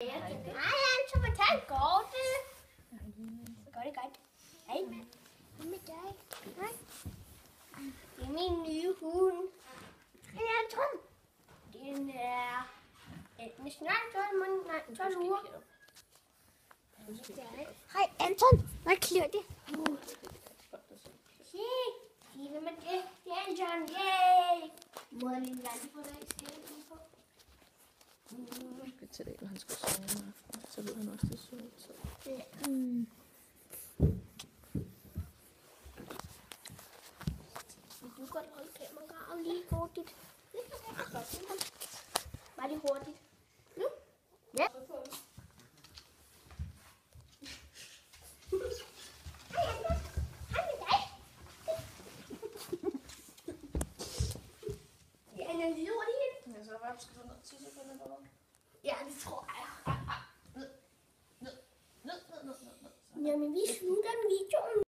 Nej, så hvordan går det? Så går det godt. Hej. Hvad med dig? Hej. Det er min nye hund. Den er tom. Den er snart 12 uger. Hej Anton, hvad klør det? Se, hvem er det? Det er Anton, yay! Må jeg lige lande på dig, skal jeg lige på? Jeg skal til det, når han skal sove om aftenen, så ved han også, det er sovetid. Ja. Du kan godt holde kameraet lige hurtigt. Bare lige hurtigt. Nu? Ja. Han er lige hurtigt. Ja, så hvad skal du ned til selvfølgelig derovre? Ja, det tror jeg. Ned. Jamen, vi slutter videoen.